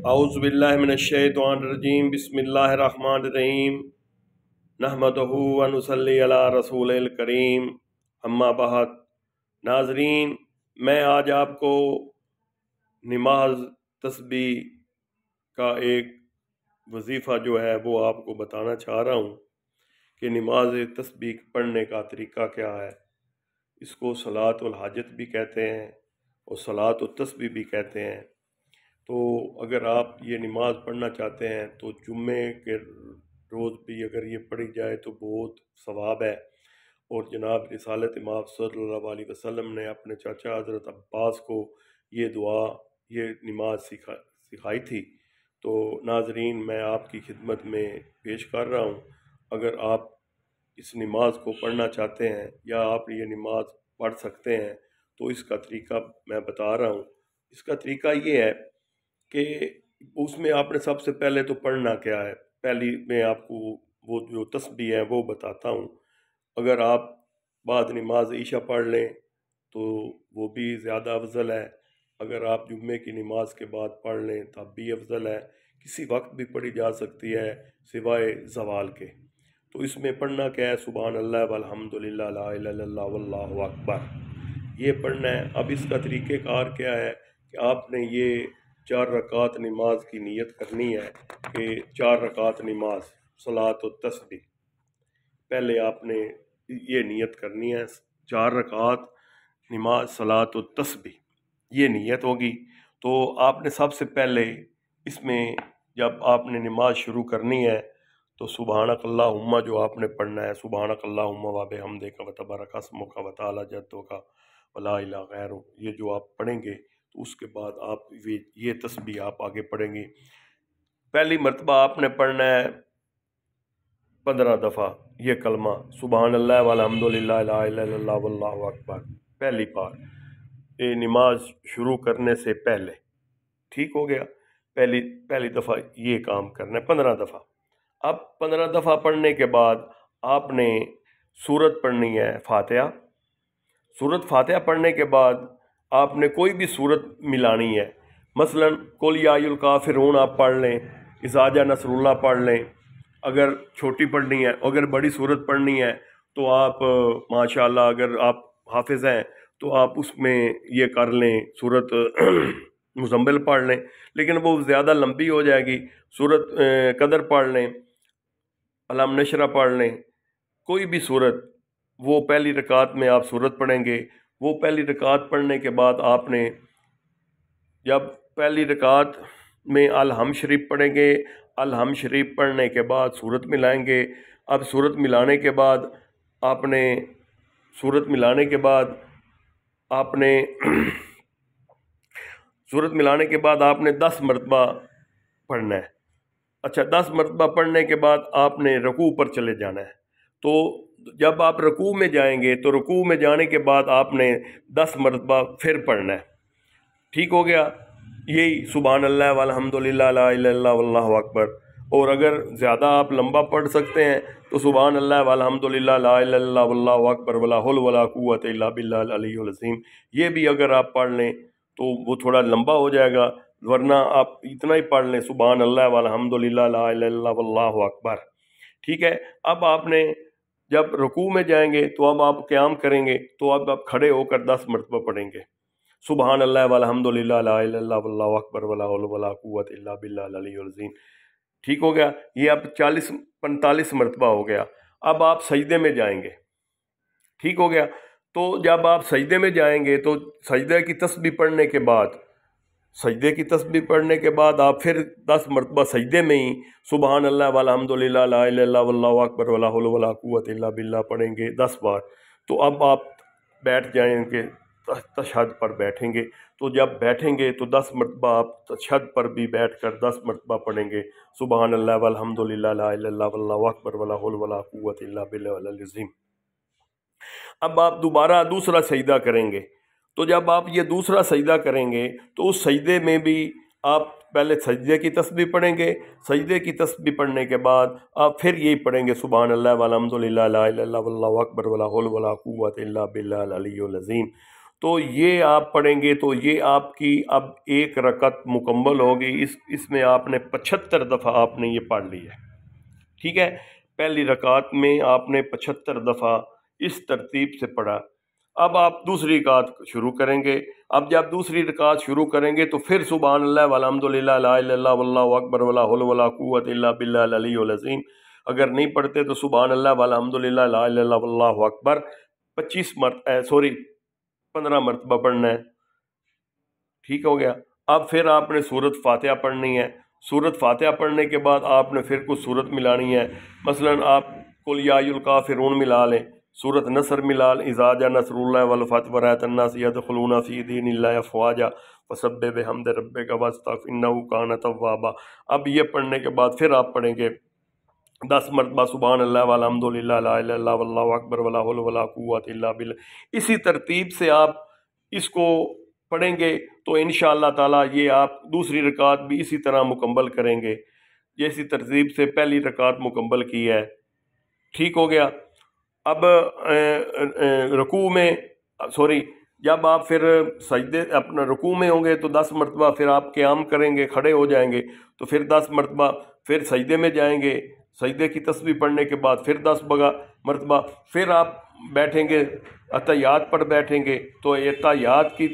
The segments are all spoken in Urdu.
اعوذ باللہ من الشیطان الرجیم، بسم اللہ الرحمن الرحیم، نحمدہ و نصلی علی رسول الکریم، اما بعد۔ ناظرین، میں آج آپ کو نماز تسبیح کا ایک وظیفہ جو ہے وہ آپ کو بتانا چاہ رہا ہوں کہ نماز تسبیح پڑھنے کا طریقہ کیا ہے۔ اس کو صلاۃ الحاجت بھی کہتے ہیں اور صلاۃ التسبیح بھی کہتے ہیں۔ تو اگر آپ یہ نماز پڑھنا چاہتے ہیں تو جمعے کے روز بھی اگر یہ پڑھی جائے تو بہت ثواب ہے۔ اور جناب رسالت امام صلی اللہ علیہ وسلم نے اپنے چاچا حضرت عباس کو یہ دعا، یہ نماز سکھائی تھی۔ تو ناظرین، میں آپ کی خدمت میں پیش کر رہا ہوں۔ اگر آپ اس نماز کو پڑھنا چاہتے ہیں یا آپ یہ نماز پڑھ سکتے ہیں تو اس کا طریقہ میں بتا رہا ہوں۔ اس کا طریقہ یہ ہے کہ اس میں آپ نے سب سے پہلے تو پڑھنا کیا ہے۔ پہلی میں آپ کو وہ جو تسبیح ہے وہ بتاتا ہوں۔ اگر آپ بعد نماز عشاء پڑھ لیں تو وہ بھی زیادہ افضل ہے۔ اگر آپ جمعے کی نماز کے بعد پڑھ لیں تب بھی افضل ہے۔ کسی وقت بھی پڑھی جا سکتی ہے سوائے زوال کے۔ تو اس میں پڑھنا کیا ہے؟ سبحان اللہ والحمدللہ لا الہ الا اللہ واللہ اکبر، یہ پڑھنا ہے۔ اب اس کا طریقہ کار کیا ہے کہ آپ نے یہ 4 رکعت نماز کی نیت کرنی ہے کہ 4 رکعت نماز صلاۃ و تسبیح۔ پہلے آپ نے یہ نیت کرنی ہے 4 رکعت نماز صلاۃ و تسبیح، یہ نیت ہوگی۔ تو آپ نے سب سے پہلے اس میں جب آپ نے نماز شروع کرنی ہے تو سبحانک اللہم جو آپ نے پڑھنا ہے، سبحانک اللہم و بحمدک و تبارک اسمک و تعالی جدک و لا الہ غیرک، یہ جو آپ پڑھیں گے تو اس کے بعد آپ یہ تسبیح آپ آگے پڑھیں گے۔ پہلی مرتبہ آپ نے پڑھنا ہے 15 دفعہ یہ کلمہ سبحان اللہ والحمدللہ لا الہ الا اللہ واللہ اکبر، پہلی بار یہ نماز شروع کرنے سے پہلے۔ ٹھیک ہو گیا؟ پہلی دفعہ یہ کام کرنا ہے 15 دفعہ۔ اب 15 دفعہ پڑھنے کے بعد آپ نے سورت پڑھنی ہے فاتحہ۔ سورت فاتحہ پڑھنے کے بعد آپ نے کوئی بھی سورت ملانی ہے، مثلا قل یا ایھا الکافرون آپ پڑھ لیں، اذا جاء نصر اللہ پڑھ لیں۔ اگر چھوٹی پڑھنی ہے، اگر بڑی سورت پڑھنی ہے تو آپ ماشاءاللہ اگر آپ حافظ ہیں تو آپ اس میں یہ کر لیں، سورت مزمل پڑھ لیں، لیکن وہ زیادہ لمبی ہو جائے گی۔ سورت قدر پڑھ لیں، علم نشرہ پڑھ لیں، کوئی بھی سورت، وہ پہلی رکعت میں آپ سورت پڑھیں گے۔ وہ پہلی رکعت پڑھنے کے بعد آپ نے جب پہلی رکعت میں الحم شریف پڑھیں گے، الحم شریف پڑھنے کے بعد سورت ملائیں گے۔ اب سورت ملانے کے بعد آپ نے سورت ملانے کے بعد آپ نے سورت ملانے کے بعد آپ نے 10 مرتبہ پڑھنا ہے۔ اچھا، 10 مرتبہ پڑھنے کے بعد آپ نے رکوع پر چلے جانا ہے۔ تو جب آپ رکوع میں جائیں گے تو رکوع میں جانے کے بعد آپ نے 10 مرتبہ پھر پڑھنا ہے۔ ٹھیک ہو گیا؟ یہی سبحان اللہ والحمدللہ لا الہ الا اللہ واللہ اکبر۔ اور اگر زیادہ آپ لمبا پڑھ سکتے ہیں تو سبحان اللہ والحمدللہ لا الہ الا اللہ واللہ اکبر ولا حول ولا قوت الا باللہ العلی العظیم، یہ بھی اگر آپ پڑھ لیں تو وہ تھوڑا لمبا ہو جائے گا، ورنہ آپ اتنا ہی پڑھ لیں سبحان اللہ والحمدللہ لا الہ الا اللہ واللہ اکبر۔ ٹھیک ہے؟ اب آپ نے جب رکوع میں جائیں گے تو اب آپ قیام کریں گے تو اب آپ کھڑے ہو کر 10 مرتبہ پڑھیں گے سبحان اللہ والحمدللہ لا الہ الا اللہ واللہ اکبر ولا حول ولا قوت الا باللہ العلی العظیم۔ ٹھیک ہو گیا؟ یہ اب 45 مرتبہ ہو گیا۔ اب آپ سجدے میں جائیں گے۔ ٹھیک ہو گیا؟ تو جب آپ سجدے میں جائیں گے تو سجدے کی تسبیح پڑھنے کے بعد آپ پھر 10 مرتبہ سجدے میں ہی سبحان اللہ والحمدللہ لا الہ الا اللہ واللہ اکبر ولا حول ولا قوت الا باللہ پڑھیں گے 10 بار۔ تو اب آپ بیٹھ جائیں گے، تشہد پر بیٹھیں گے۔ تو جب بیٹھیں گے تو 10 مرتبہ آپ تشہد پر بھی بیٹھ کر 10 مرتبہ پڑھیں گے سبحان اللہ والحمدللہ لا الہ الا اللہ واللہ اکبر ولا حول ولا قوت الا باللہ العلی العظیم۔ اب آپ دوبارہ دوسرا سجدہ کریں گے۔ تو جب آپ یہ دوسرا سجدہ کریں گے تو اس سجدے میں بھی آپ پہلے سجدے کی تسبیح پڑھیں گے۔ سجدے کی تسبیح پڑھنے کے بعد آپ پھر یہی پڑھیں گے سبحان اللہ والحمدللہ لا الہ الا اللہ واللہ اکبر ولا حول ولا قوت الا باللہ العلی العظیم۔ تو یہ آپ پڑھیں گے تو یہ آپ کی اب ایک رکعت مکمل ہوگی. اس میں آپ نے 75 دفعہ آپ نے یہ پڑھ لی ہے. ٹھیک ہے، پہلی رکعت میں آپ نے 75 دفعہ اس ترتیب سے پڑھا. اب آپ دوسری رکعت شروع کریں گے. اب جب دوسری رکعت شروع کریں گے تو پھر سبحان اللہ والحمد للہ لا الہ الا اللہ واللہ اکبر ولا حول ولا قوت الا باللہ العلی العظیم. اگر نہیں پڑھتے تو سبحان اللہ والحمد للہ لا الہ الا اللہ واللہ اکبر 15 مرتبہ پڑھنا ہے. ٹھیک ہو گیا. اب پھر آپ نے سورۃ فاتحہ پڑھنی ہے. سورۃ فاتحہ پڑھنے کے بعد آپ نے پھر کچھ سورت ملانی ہے. مثلا آپ قل یا ایھا الکافرون ملا لیں، سورۃ نصر ملا لیں، اذا جاء نصر اللہ والفتح ورأیت الناس یدخلون فی دین اللہ افواجا فسبح بحمد ربک واستغفرہ انہ کان توابا. اب یہ پڑھنے کے بعد پھر آپ پڑھیں گے 10 مرتبہ سبحان اللہ والحمد للہ لا الہ الا اللہ واللہ اکبر ولا حول ولا قوت الا باللہ. اسی ترتیب سے آپ اس کو پڑھیں گے تو انشاءاللہ تعالیٰ یہ آپ دوسری رکعت بھی اسی طرح مکمل کریں گے جیسی ترتیب سے پہلی رکعت مکمل کی ہے. ٹھیک ہو گیا. اب رکوع میں جب آپ پھر سجدے اپنا رکوع میں ہوں گے تو 10 مرتبہ پھر آپ قیام کریں گے، کھڑے ہو جائیں گے تو پھر 10 مرتبہ پھر سجدے میں جائیں گے. سجدے کی تسبیح پڑھنے کے بعد پھر 10 مرتبہ پھر آپ بیٹھیں گے، اتحیات پر بیٹھیں گے تو اتحیات کی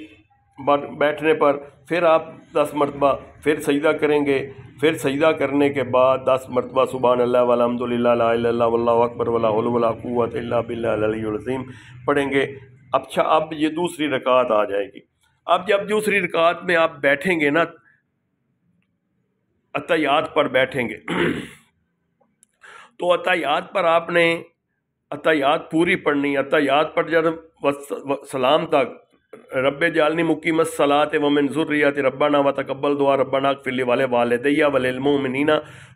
بیٹھنے پر پھر آپ 10 مرتبہ پھر سجدہ کریں گے. پھر سجدہ کرنے کے بعد 10 مرتبہ سبحان اللہ والحمد للہ لا الہ الا اللہ واللہ اکبر ولا حول ولا قوت الا باللہ العلی العظیم پڑھیں گے. اچھا، اب یہ دوسری رکعت آ جائے گی. اب جب دوسری رکعت میں آپ بیٹھیں گے نا، اتحیات پر بیٹھیں گے تو اتحیات پر آپ نے اتحیات پوری پڑھنی. اتحیات پر جب سلام تک رب جعلنی مقیم الصلاۃ ومن ذریتی ربنا وتقبل دعا ربنا اغفر لی ولوالدی وللمؤمنین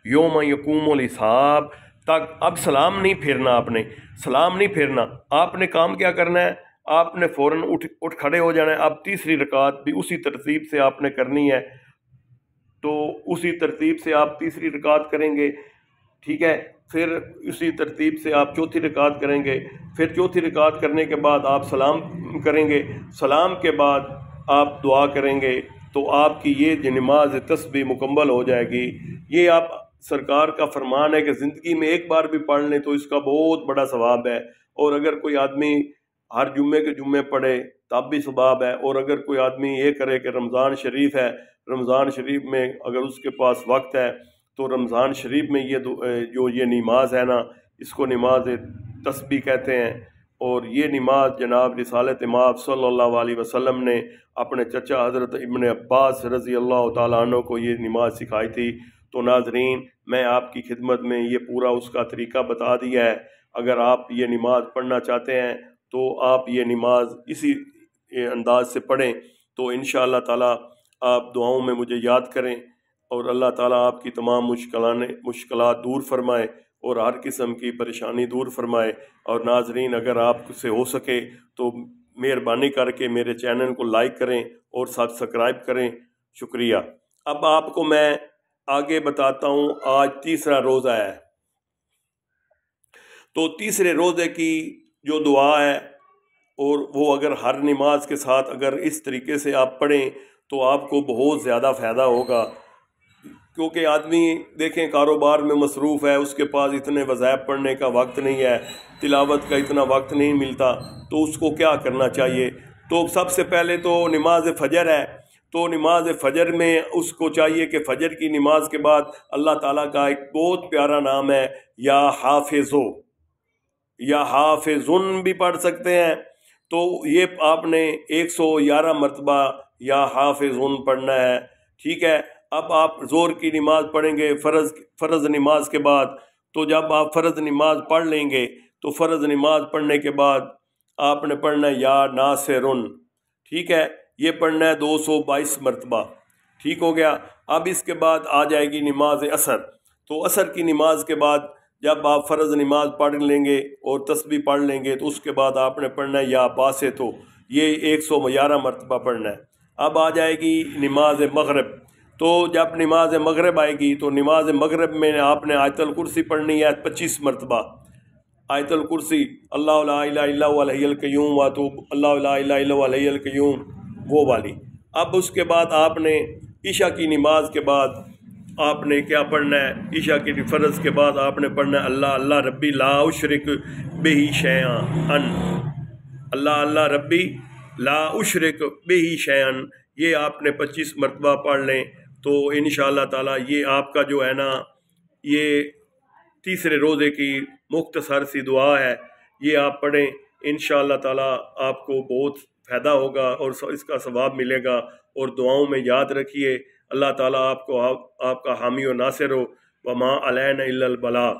یوم یقوم الحساب تک. اب سلام نہیں پھیرنا، آپ نے سلام نہیں پھیرنا. آپ نے کام کیا کرنا ہے، آپ نے فوراً اٹھ کھڑے ہو جانا ہے. اب تیسری رکعت بھی اسی ترتیب سے آپ نے کرنی ہے تو اسی ترتیب سے آپ تیسری رکعت کریں گے. ٹھیک ہے، پھر اسی ترتیب سے آپ چوتھی رکعت کریں گے. پھر چوتھی رکعت کرنے کے بعد آپ سلام کریں گے. سلام کے بعد آپ دعا کریں گے تو آپ کی یہ نماز تسبیح مکمل ہو جائے گی. یہ آپ سرکار کا فرمان ہے کہ زندگی میں ایک بار بھی پڑھ لیں تو اس کا بہت بڑا ثواب ہے. اور اگر کوئی آدمی ہر جمعے کے جمعے پڑھے تب بھی ثواب ہے. اور اگر کوئی آدمی یہ کرے کہ رمضان شریف ہے، رمضان شریف میں اگر اس کے پاس وقت ہے تو رمضان شریف میں یہ نماز ہے نا، اس کو نماز تسبیح کہتے ہیں. اور یہ نماز جناب رسالت مآب صلی اللہ علیہ وسلم نے اپنے چچا حضرت ابن عباس رضی اللہ تعالیٰ عنہ کو یہ نماز سکھائی تھی. تو ناظرین، میں آپ کی خدمت میں یہ پورا اس کا طریقہ بتا دیا ہے. اگر آپ یہ نماز پڑھنا چاہتے ہیں تو آپ یہ نماز اسی انداز سے پڑھیں تو انشاءاللہ تعالیٰ آپ دعاؤں میں مجھے یاد کریں اور اللہ تعالیٰ آپ کی تمام مشکلات دور فرمائے اور ہر قسم کی پریشانی دور فرمائے. اور ناظرین، اگر آپ سے ہو سکے تو مہربانی کر کے میرے چینل کو لائک کریں اور سبسکرائب کریں. شکریہ. اب آپ کو میں آگے بتاتا ہوں. آج تیسرا روزہ ہے تو تیسرے روزے کی جو دعا ہے اور وہ اگر ہر نماز کے ساتھ اگر اس طریقے سے آپ پڑھیں تو آپ کو بہت زیادہ فائدہ ہوگا. کیونکہ آدمی دیکھیں کاروبار میں مصروف ہے، اس کے پاس اتنے وظائف پڑھنے کا وقت نہیں ہے، تلاوت کا اتنا وقت نہیں ملتا، تو اس کو کیا کرنا چاہیے؟ تو سب سے پہلے تو نماز فجر ہے. تو نماز فجر میں اس کو چاہیے کہ فجر کی نماز کے بعد اللہ تعالیٰ کا ایک بہت پیارا نام ہے یا حافظو یا حافظن بھی پڑھ سکتے ہیں. تو یہ آپ نے 111 مرتبہ یا حافظن پڑھنا ہے. ٹھیک ہے. اب آپ زور کی نماز پڑھیں گے فرض نماز کے بعد. تو جب آپ فرض نماز پڑھ لیں گے تو فرض نماز پڑھنے کے بعد آپ نے پڑھنا ہے یا ناصرن. ٹھیک ہے، یہ پڑھنا ہے 222 مرتبہ. ٹھیک ہو گیا. اب اس کے بعد آ جائے گی نماز عصر. تو عصر کی نماز کے بعد جب آپ فرض نماز پڑھ لیں گے اور تسبیح پڑھ لیں گے تو اس کے بعد آپ نے پڑھنا ہے یا باسطو، یہ 111 مرتبہ پڑھنا ہے. اب آ جائے گی نماز مغرب. تو جب نماز مغرب آئے گی تو نماز مغرب میں آپ نے آیت الکرسی پڑھنی ہے 25 مرتبہ. آیت الکرسی اللہ لا الہ الا هو الحی القیوم واتوب اللہ لا الہ الا هو الحی القیوم وہ والی۔ اب اس کے بعد آپ نے عشاء کی نماز کے بعد آپ نے کیا پڑھنا ہے؟ عشاء کی فرض کے بعد آپ نے پڑھنا ہے اللہ اللہ ربی لا اشرک بہ شیئا، اللہ اللہ ربی لا اشرک بہ شیئا، یہ آپ نے 25 مرتبہ پڑھ لیں تو انشاءاللہ تعالی یہ آپ کا جو ہے نا یہ تیسرے روزے کی مختصر سی دعا ہے، یہ آپ پڑھیں انشاءاللہ تعالی آپ کو بہت فائدہ ہوگا اور اس کا ثواب ملے گا۔ اور دعاؤں میں یاد رکھیے اللہ تعالیٰ آپ کو آپ کا حامی و ناصر ہو، وما علینا الا البلاغ۔